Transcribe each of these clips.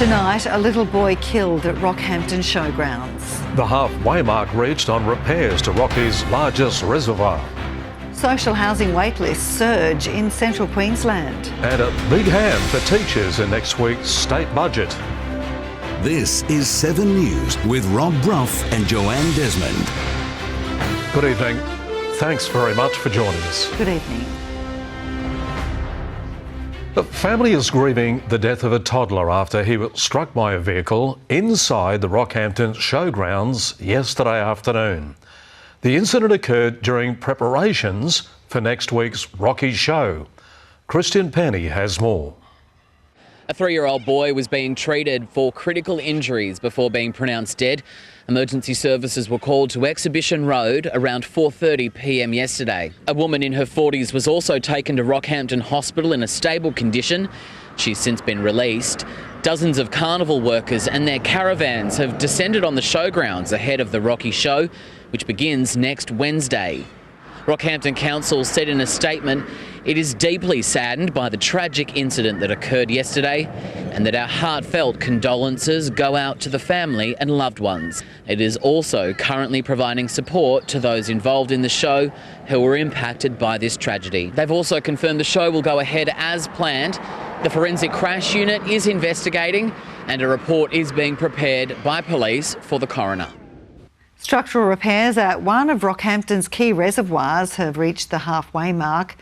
Tonight, a little boy killed at Rockhampton Showgrounds. The halfway mark reached on repairs to Rocky's largest reservoir. Social housing waitlists surge in central Queensland. And a big hand for teachers in next week's state budget. This is 7 News with Brough and Joanne Desmond. Good evening. Thanks very much for joining us. Good evening. The family is grieving the death of a toddler after he was struck by a vehicle inside the Rockhampton Showgrounds yesterday afternoon. The incident occurred during preparations for next week's Rocky show. Christian Penny has more. A 3-year-old boy was being treated for critical injuries before being pronounced dead. Emergency services were called to Exhibition Road around 4:30 p.m. yesterday. A woman in her 40s was also taken to Rockhampton Hospital in a stable condition. She's since been released. Dozens of carnival workers and their caravans have descended on the showgrounds ahead of the Rocky show, which begins next Wednesday. Rockhampton Council said in a statement, it is deeply saddened by the tragic incident that occurred yesterday and that our heartfelt condolences go out to the family and loved ones. It is also currently providing support to those involved in the show who were impacted by this tragedy. They've also confirmed the show will go ahead as planned. The Forensic Crash Unit is investigating and a report is being prepared by police for the coroner. Structural repairs at one of Rockhampton's key reservoirs have reached the halfway mark.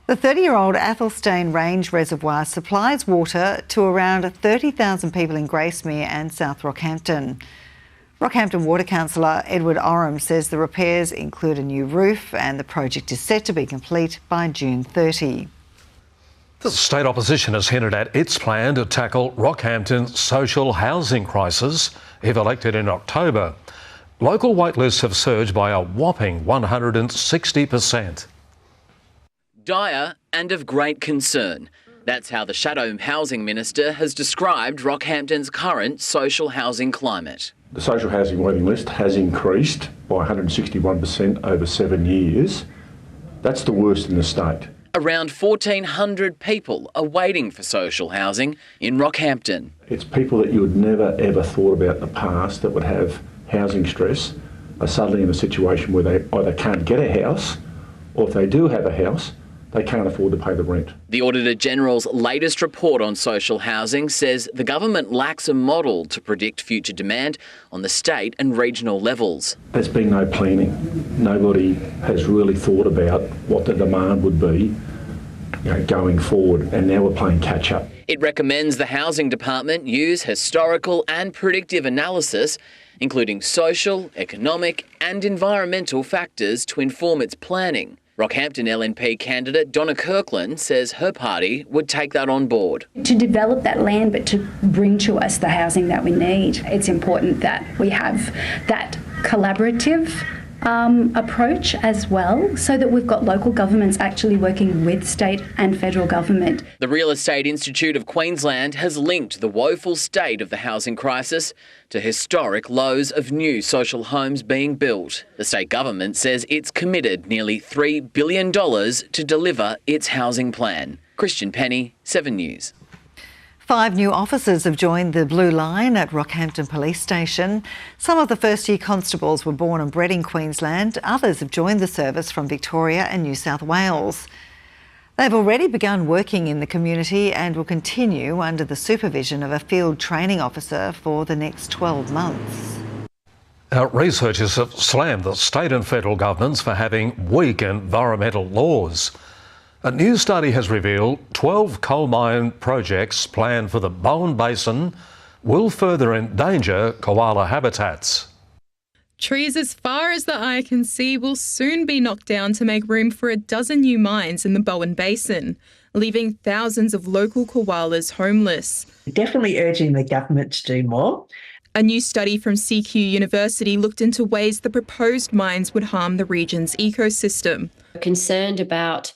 The 30-year-old Athelstane Range Reservoir supplies water to around 30,000 people in Gracemere and South Rockhampton. Rockhampton Water Councillor Edward Oram says the repairs include a new roof and the project is set to be complete by June 30. The state opposition has hinted at its plan to tackle Rockhampton's social housing crisis if elected in October. Local waitlists have surged by a whopping 160%. Dire and of great concern. That's how the Shadow Housing Minister has described Rockhampton's current social housing climate. The social housing waiting list has increased by 161% over 7 years. That's the worst in the state. Around 1,400 people are waiting for social housing in Rockhampton. It's people that you would never ever thought about in the past that would have housing stress are suddenly in a situation where they either can't get a house or if they do have a house, they can't afford to pay the rent. The Auditor General's latest report on social housing says the government lacks a model to predict future demand on the state and regional levels. There's been no planning. Nobody has really thought about what the demand would be going forward, and now we're playing catch up. It recommends the Housing Department use historical and predictive analysis, including social, economic and environmental factors to inform its planning. Rockhampton LNP candidate Donna Kirkland says her party would take that on board. To develop that land but to bring to us the housing that we need, it's important that we have that collaborative approach as well, so that we've got local governments actually working with state and federal government. The Real Estate Institute of Queensland has linked the woeful state of the housing crisis to historic lows of new social homes being built. The state government says it's committed nearly $3 billion to deliver its housing plan. Christian Penny, 7 News. 5 new officers have joined the Blue Line at Rockhampton Police Station. Some of the first-year constables were born and bred in Queensland. Others have joined the service from Victoria and New South Wales. They've already begun working in the community and will continue under the supervision of a field training officer for the next 12 months. Researchers have slammed the state and federal governments for having weak environmental laws. A new study has revealed 12 coal mine projects planned for the Bowen Basin will further endanger koala habitats. Trees as far as the eye can see will soon be knocked down to make room for a dozen new mines in the Bowen Basin, leaving thousands of local koalas homeless. Definitely urging the government to do more. A new study from CQ University looked into ways the proposed mines would harm the region's ecosystem. Concerned about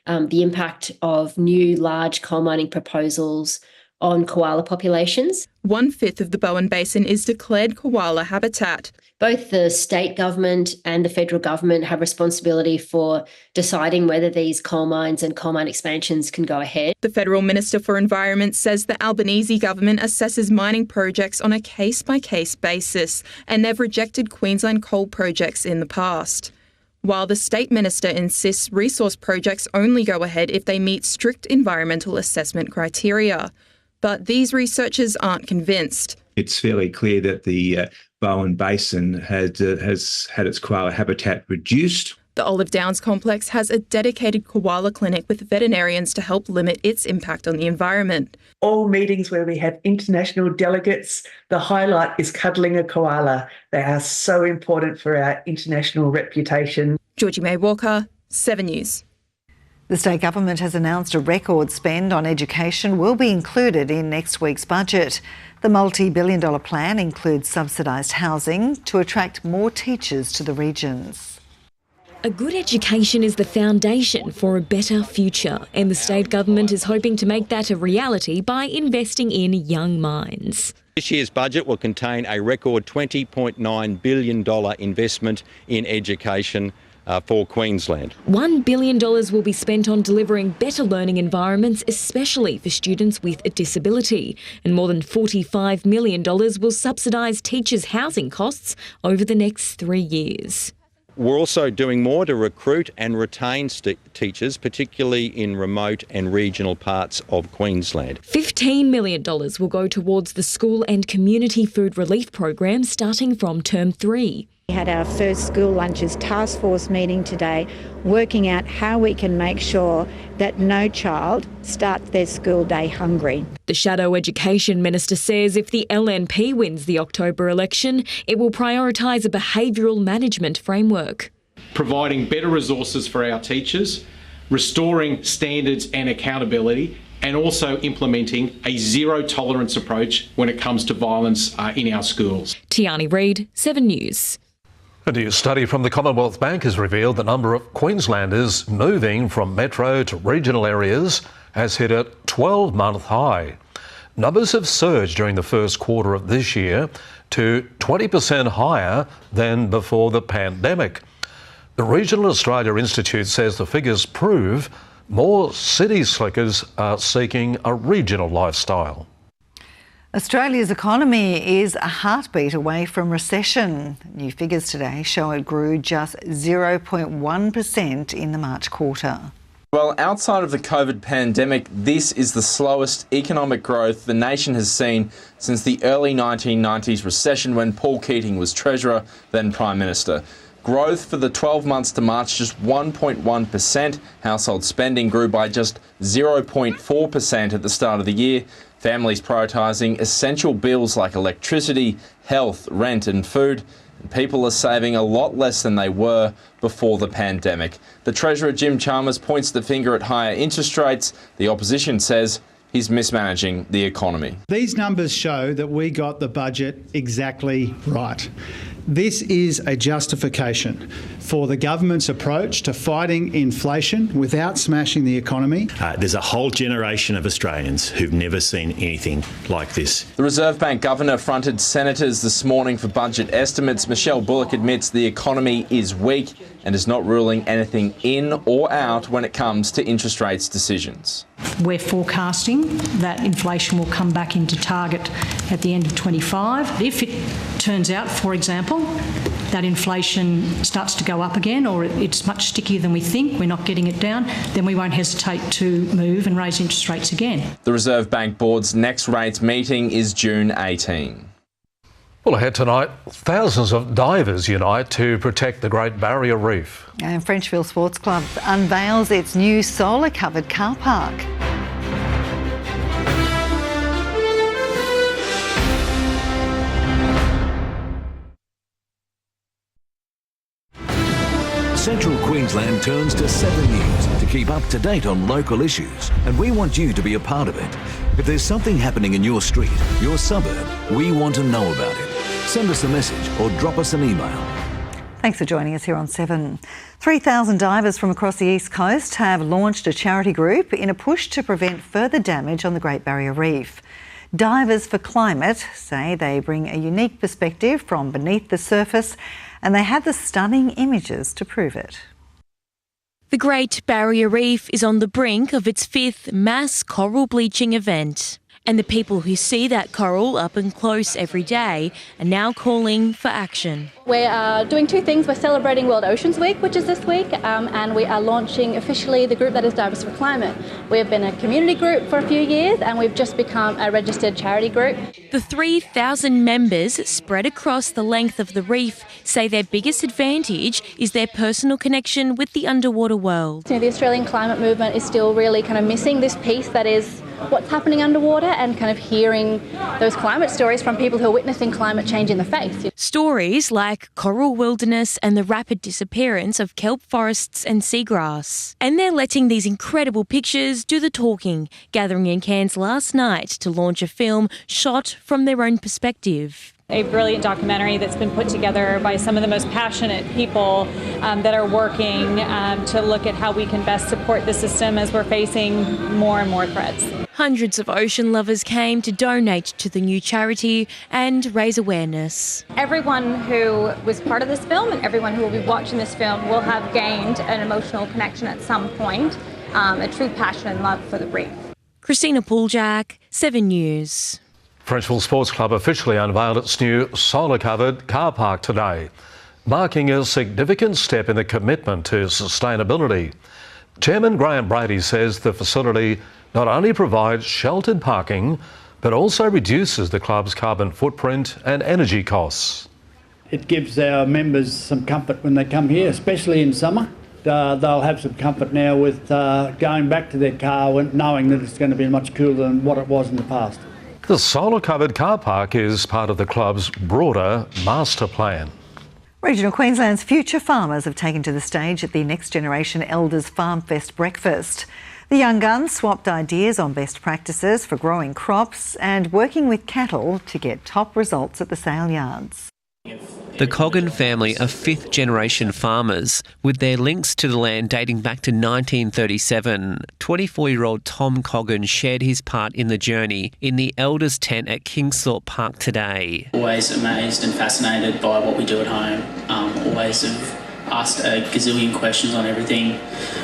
the impact of new large coal mining proposals on koala populations. 1/5 of the Bowen Basin is declared koala habitat. Both the state government and the federal government have responsibility for deciding whether these coal mines and coal mine expansions can go ahead. The Federal Minister for Environment says the Albanese government assesses mining projects on a case-by-case basis, and they've rejected Queensland coal projects in the past. While the State Minister insists resource projects only go ahead if they meet strict environmental assessment criteria. But these researchers aren't convinced. It's fairly clear that the Bowen Basin has had its koala habitat reduced. The Olive Downs complex has a dedicated koala clinic with veterinarians to help limit its impact on the environment. All meetings where we have international delegates, the highlight is cuddling a koala. They are so important for our international reputation. Georgie May Walker, 7 News. The state government has announced a record spend on education will be included in next week's budget. The multi-billion-dollar plan includes subsidised housing to attract more teachers to the regions. A good education is the foundation for a better future, and the state government is hoping to make that a reality by investing in young minds. This year's budget will contain a record $20.9 billion investment in education for Queensland. $1 billion will be spent on delivering better learning environments, especially for students with a disability. And more than $45 million will subsidise teachers' housing costs over the next 3 years. We're also doing more to recruit and retain teachers, particularly in remote and regional parts of Queensland. $15 million will go towards the school and community food relief program starting from term 3. We had our first school lunches task force meeting today, working out how we can make sure that no child starts their school day hungry. The Shadow Education Minister says if the LNP wins the October election, it will prioritise a behavioural management framework. Providing better resources for our teachers, restoring standards and accountability, and also implementing a zero tolerance approach when it comes to violence in our schools. Tiani Reid, 7 News. A new study from the Commonwealth Bank has revealed the number of Queenslanders moving from metro to regional areas has hit a 12-month high. Numbers have surged during the first quarter of this year to 20% higher than before the pandemic. The Regional Australia Institute says the figures prove more city slickers are seeking a regional lifestyle. Australia's economy is a heartbeat away from recession. New figures today show it grew just 0.1% in the March quarter. Well, outside of the COVID pandemic, this is the slowest economic growth the nation has seen since the early 1990s recession when Paul Keating was Treasurer, then Prime Minister. Growth for the 12 months to March, just 1.1%. Household spending grew by just 0.4% at the start of the year. Families prioritising essential bills like electricity, health, rent and food. And people are saving a lot less than they were before the pandemic. The Treasurer, Jim Chalmers, points the finger at higher interest rates. The opposition says he's mismanaging the economy. These numbers show that we got the budget exactly right. This is a justification for the government's approach to fighting inflation without smashing the economy. There's a whole generation of Australians who've never seen anything like this. The Reserve Bank Governor fronted senators this morning for budget estimates. Michelle Bullock admits the economy is weak and is not ruling anything in or out when it comes to interest rates decisions. We're forecasting that inflation will come back into target at the end of 25. If it turns out, for example, that inflation starts to go up again, or it's much stickier than we think, we're not getting it down, then we won't hesitate to move and raise interest rates again. The Reserve Bank Board's next rates meeting is June 18. Well, ahead tonight, thousands of divers unite to protect the Great Barrier Reef. And Frenchville Sports Club unveils its new solar-covered car park. Central Queensland turns to 7 News to keep up to date on local issues, and we want you to be a part of it. If there's something happening in your street, your suburb, we want to know about it. Send us a message or drop us an email. Thanks for joining us here on 7. 3,000 divers from across the East Coast have launched a charity group in a push to prevent further damage on the Great Barrier Reef. Divers for Climate say they bring a unique perspective from beneath the surface, and they have the stunning images to prove it. The Great Barrier Reef is on the brink of its 5th mass coral bleaching event. And the people who see that coral up and close every day are now calling for action. We're doing two things. We're celebrating World Oceans Week, which is this week, and we are launching officially the group that is Divers for Climate. We have been a community group for a few years and we've just become a registered charity group. The 3,000 members spread across the length of the reef say their biggest advantage is their personal connection with the underwater world. The Australian climate movement is still really kind of missing this piece that is what's happening underwater and kind of hearing those climate stories from people who are witnessing climate change in the face. Stories like coral wilderness and the rapid disappearance of kelp forests and seagrass. And they're letting these incredible pictures do the talking, gathering in Cairns last night to launch a film shot from their own perspective. A brilliant documentary that's been put together by some of the most passionate people that are working to look at how we can best support the system as we're facing more and more threats. Hundreds of ocean lovers came to donate to the new charity and raise awareness. Everyone who was part of this film and everyone who will be watching this film will have gained an emotional connection at some point, a true passion and love for the reef. Christina Pooljak, 7 News. Frenchville Sports Club officially unveiled its new solar-covered car park today, marking a significant step in the commitment to sustainability. Chairman Graham Brady says the facility not only provides sheltered parking, but also reduces the club's carbon footprint and energy costs. It gives our members some comfort when they come here, especially in summer. They'll have some comfort now with going back to their car knowing that it's going to be much cooler than what it was in the past. The solar-covered car park is part of the club's broader master plan. Regional Queensland's future farmers have taken to the stage at the Next Generation Elders Farm Fest breakfast. The young guns swapped ideas on best practices for growing crops and working with cattle to get top results at the sale yards. The Coggan family are 5th-generation farmers, with their links to the land dating back to 1937. 24-year-old Tom Coggan shared his part in the journey in the elders' tent at Kingsthorpe Park today. Always amazed and fascinated by what we do at home. Always have asked a gazillion questions on everything,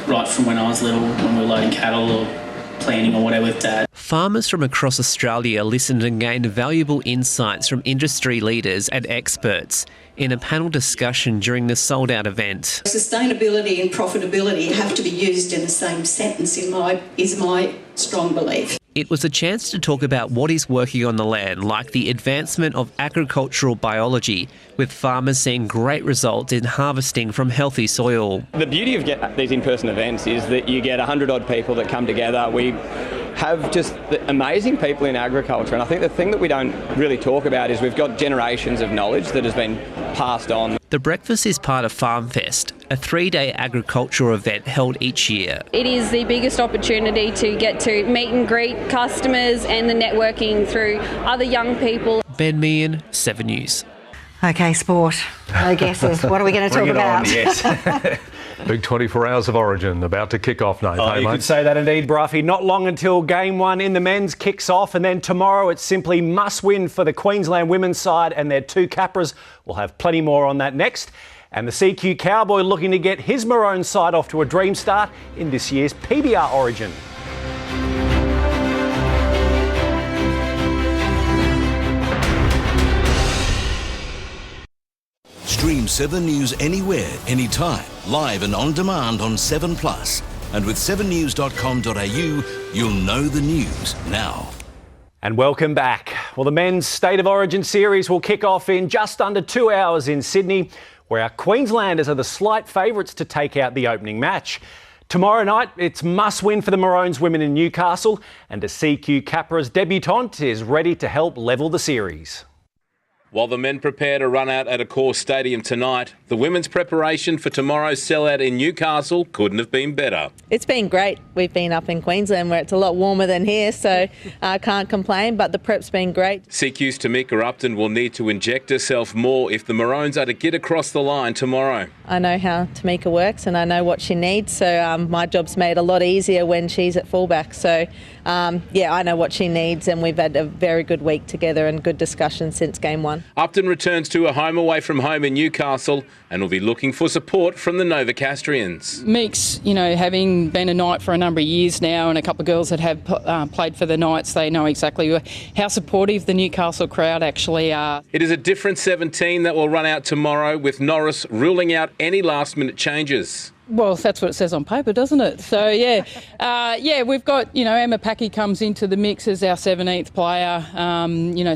right from when I was little, when we were loading cattle or planning or whatever with Dad. Farmers from across Australia listened and gained valuable insights from industry leaders and experts in a panel discussion during the sold-out event. Sustainability and profitability have to be used in the same sentence, is my strong belief. It was a chance to talk about what is working on the land, like the advancement of agricultural biology, with farmers seeing great results in harvesting from healthy soil. The beauty of these in-person events is that you get 100-odd people that come together. We have just amazing people in agriculture, and I think the thing that we don't really talk about is we've got generations of knowledge that has been passed on. The breakfast is part of Farm Fest, a 3-day agricultural event held each year. It is the biggest opportunity to get to meet and greet customers and the networking through other young people. Ben Meehan, 7 News. OK, sport. No guesses. What are we going to talk about? Yes. Big 24 hours of origin about to kick off, Nathan. Oh, you could say that indeed, Broughy. Not long until game 1 in the men's kicks off, and then tomorrow it's simply must win for the Queensland women's side and their 2 Capras. We'll have plenty more on that next. And the CQ Cowboy looking to get his Maroon side off to a dream start in this year's PBR Origin. Stream 7 News anywhere, anytime, live and on demand on 7plus. And with 7news.com.au, you'll know the news now. And welcome back. Well, the men's State of Origin series will kick off in just under 2 hours in Sydney, where our Queenslanders are the slight favourites to take out the opening match. Tomorrow night, it's must-win for the Maroons women in Newcastle, and a CQ Capras debutante is ready to help level the series. While the men prepare to run out at Accor Stadium tonight, the women's preparation for tomorrow's sellout in Newcastle couldn't have been better. It's been great. We've been up in Queensland where it's a lot warmer than here, so I can't complain, but the prep's been great. CQ's Tamika Upton will need to inject herself more if the Maroons are to get across the line tomorrow. I know how Tamika works and I know what she needs, so my job's made a lot easier when she's at fullback. So, I know what she needs, and we've had a very good week together and good discussion since game one. Upton returns to a home away from home in Newcastle and will be looking for support from the Novocastrians. Meeks, having been a Knight for a number of years now, and a couple of girls that have played for the Knights, they know exactly how supportive the Newcastle crowd actually are. It is a different 17 that will run out tomorrow, with Norris ruling out any last-minute changes. Well, that's what it says on paper, doesn't it? So, we've got, Emma Packy comes into the mix as our 17th player,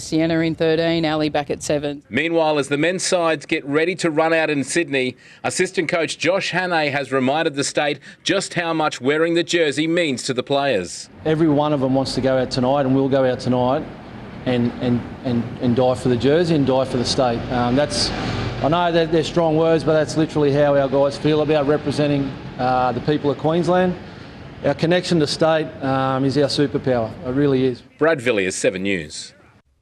Sienna in 13, Ali back at 7. Meanwhile, as the men's sides get ready to run out in Sydney, assistant coach Josh Hannay has reminded the state just how much wearing the jersey means to the players. Every one of them wants to go out tonight, and will go out tonight and die for the jersey and die for the state. I know that they're strong words, but that's literally how our guys feel about representing the people of Queensland. Our connection to state is our superpower. It really is. Brad Villiers, 7 News.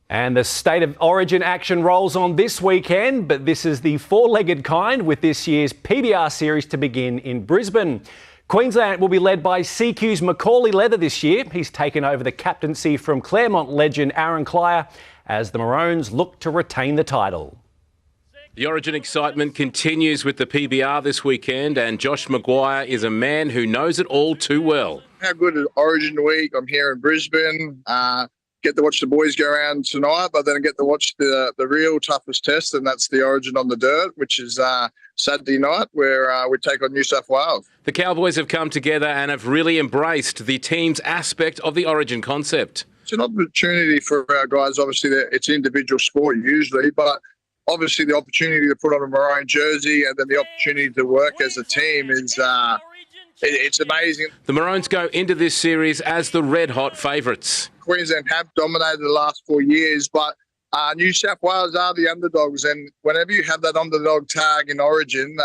And the State of Origin action rolls on this weekend, but this is the four-legged kind, with this year's PBR series to begin in Brisbane. Queensland will be led by CQ's Macaulay Leather this year. He's taken over the captaincy from Claremont legend Aaron Klyer as the Maroons look to retain the title. The Origin excitement continues with the PBR this weekend, and Josh Maguire is a man who knows it all too well. How good is Origin week? I'm here in Brisbane. Get to watch the boys go around tonight, but then I get to watch the real toughest test, and that's the Origin on the dirt, which is Saturday night, where we take on New South Wales. The Cowboys have come together and have really embraced the team's aspect of the Origin concept. It's an opportunity for our guys. Obviously, it's individual sport usually, but obviously the opportunity to put on a maroon jersey and then the opportunity to work as a team is it's amazing. The Maroons go into this series as the red-hot favourites. Queensland have dominated the last 4 years, but New South Wales are the underdogs, and whenever you have that underdog tag in Origin,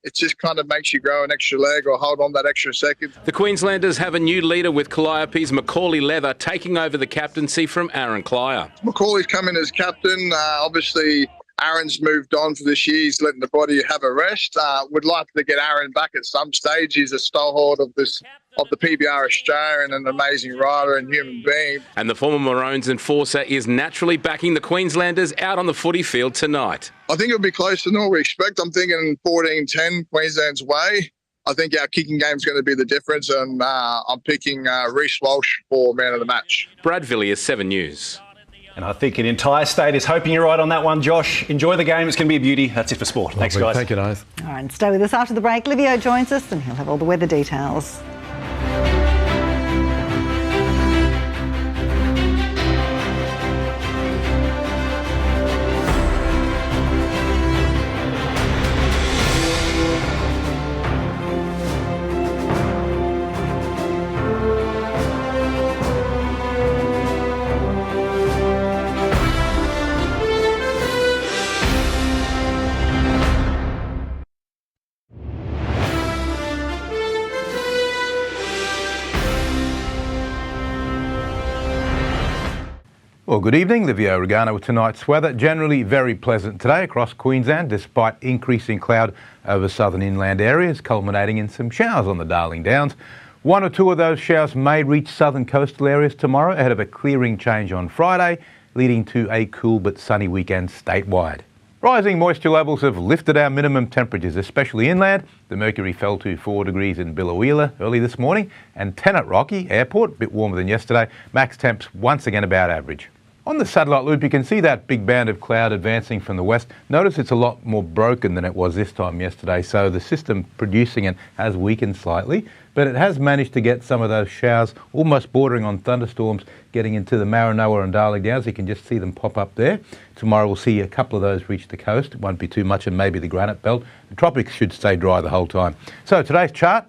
it just kind of makes you grow an extra leg or hold on that extra second. The Queenslanders have a new leader, with Calliope's Macaulay Leather taking over the captaincy from Aaron Klyer. Macaulay's come in as captain. Obviously, Aaron's moved on for this year. He's letting the body have a rest. Would like to get Aaron back at some stage. He's a stalwart of the PBR Australia and an amazing rider and human being. And the former Maroons enforcer is naturally backing the Queenslanders out on the footy field tonight. I think it'll be closer than what we expect. I'm thinking 14-10 Queensland's way. I think our kicking game's going to be the difference, and I'm picking Reece Walsh for man of the match. Brad Villiers, 7 News. And I think an entire state is hoping you're right on that one, Josh. Enjoy the game. It's going to be a beauty. That's it for sport. Lovely. Thanks, guys. Thank you, Nath. All right, stay with us after the break. Livio joins us and he'll have all the weather details. Well, good evening. Livio Regano with tonight's weather. Generally very pleasant today across Queensland, despite increasing cloud over southern inland areas, culminating in some showers on the Darling Downs. One or two of those showers may reach southern coastal areas tomorrow ahead of a clearing change on Friday, leading to a cool but sunny weekend statewide. Rising moisture levels have lifted our minimum temperatures, especially inland. The mercury fell to 4 degrees in Billawheeler early this morning, and 10 at Rocky Airport, a bit warmer than yesterday. Max temps once again about average. On the satellite loop, you can see that big band of cloud advancing from the west. Notice it's a lot more broken than it was this time yesterday, so the system producing it has weakened slightly, but it has managed to get some of those showers almost bordering on thunderstorms getting into the Maranoa and Darling Downs. You can just see them pop up there. Tomorrow we'll see a couple of those reach the coast. It won't be too much, and maybe the granite belt. The tropics should stay dry the whole time. So today's chart.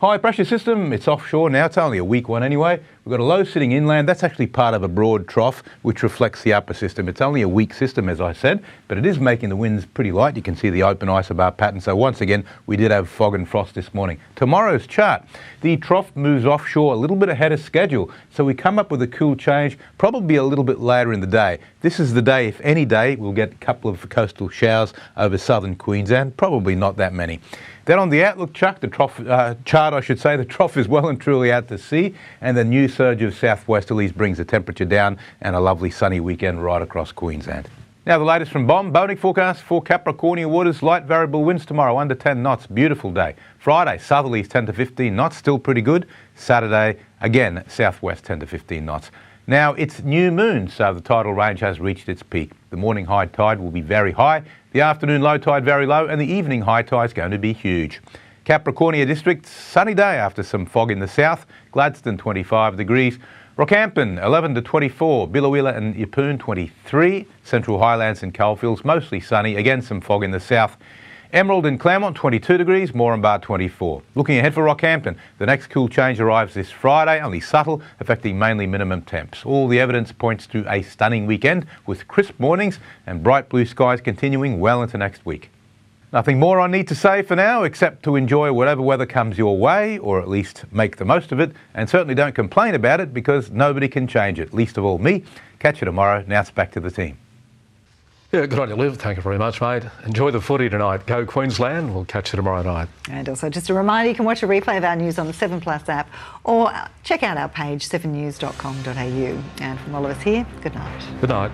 High pressure system, it's offshore now, it's only a weak one anyway. We've got a low sitting inland. That's actually part of a broad trough, which reflects the upper system. It's only a weak system, as I said, but it is making the winds pretty light. You can see the open isobar pattern. So once again, we did have fog and frost this morning. Tomorrow's chart, the trough moves offshore a little bit ahead of schedule. So we come up with a cool change, probably a little bit later in the day. This is the day, if any day, we'll get a couple of coastal showers over southern Queensland, probably not that many. Then on the outlook chart, the trough the trough is well and truly out to sea, and the new surge of southwesterlies brings the temperature down and a lovely sunny weekend right across Queensland. Now the latest from BOM, boating forecast for Capricornia waters, light variable winds tomorrow, under 10 knots, beautiful day. Friday, southerlies 10 to 15 knots, still pretty good. Saturday, again, southwest 10 to 15 knots. Now it's new moon, so the tidal range has reached its peak. The morning high tide will be very high, the afternoon low tide very low, and the evening high tide is going to be huge. Capricornia district, sunny day after some fog in the south. Gladstone 25 degrees. Rockhampton 11 to 24. Billawheeler and Yeppoon 23. Central Highlands and Coalfields mostly sunny. Again some fog in the south. Emerald and Claremont 22 degrees, Moranbah 24. Looking ahead for Rockhampton, the next cool change arrives this Friday, only subtle, affecting mainly minimum temps. All the evidence points to a stunning weekend with crisp mornings and bright blue skies continuing well into next week. Nothing more I need to say for now, except to enjoy whatever weather comes your way, or at least make the most of it, and certainly don't complain about it because nobody can change it, least of all me. Catch you tomorrow. Now it's back to the team. Yeah, good on you, Liv. Thank you very much, mate. Enjoy the footy tonight. Go Queensland. We'll catch you tomorrow night. And also just a reminder, you can watch a replay of our news on the 7 Plus app or check out our page 7news.com.au. And from all of us here, good night. Good night.